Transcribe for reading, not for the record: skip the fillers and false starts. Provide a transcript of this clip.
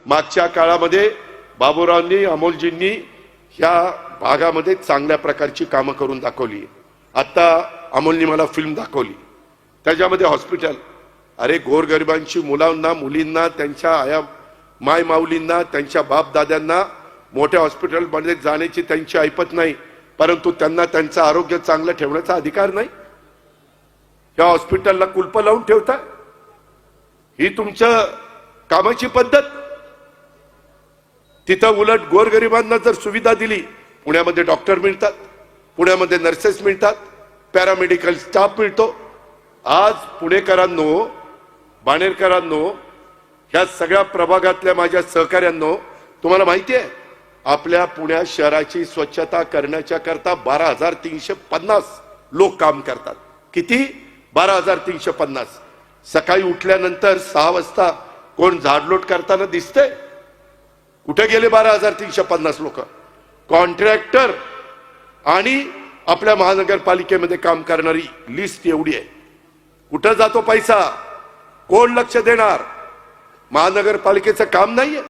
मागच्या काळामध्ये बाबूरावांनी अमोलजींनी ह्या भागामध्ये चांगल्या प्रकारची कामं करून दाखवली। आता अमोलनी मला फिल्म दाखवली, त्याच्यामध्ये हॉस्पिटल, अरे गोरगरिबांची मुलांना मुलींना त्यांच्या आया माय माऊलींना त्यांच्या बाप दाद्यांना मोठ्या हॉस्पिटलमध्ये जाण्याची त्यांची ऐपत नाही, परंतु त्यांना त्यांचं आरोग्य चांगलं ठेवण्याचा अधिकार नाही। या हॉस्पिटलला कुलप लावून ठेवता, ही तुमच्या कामाची पद्धत। तिथं उलट गोरगरिबांना जर सुविधा दिली, पुण्यामध्ये डॉक्टर मिळतात, पुण्यामध्ये नर्सेस मिळतात, पॅरामेडिकल स्टाफ मिळतो। आज पुणेकरांनो, बाणेरकरांनो, ह्या सगळ्या प्रभागातल्या माझ्या सहकाऱ्यांनो, तुम्हाला माहिती आहे आपल्या पुणे शहराची स्वच्छता करण्याच्या करता 12,350 लोक काम करतात। किती? 12,350। सकाळी उठल्यानंतर 6 वाजता कोण झाडलोट करताना दिसते? कुठे गेले 12,350 लोक? कॉन्ट्रॅक्टर आणि आपल्या महानगरपालिकेमध्ये काम करणारी लिस्ट एवढी आहे। कुठं जातो पैसा? कोण लक्ष देणार? महानगरपालिकेचं काम नाहीये।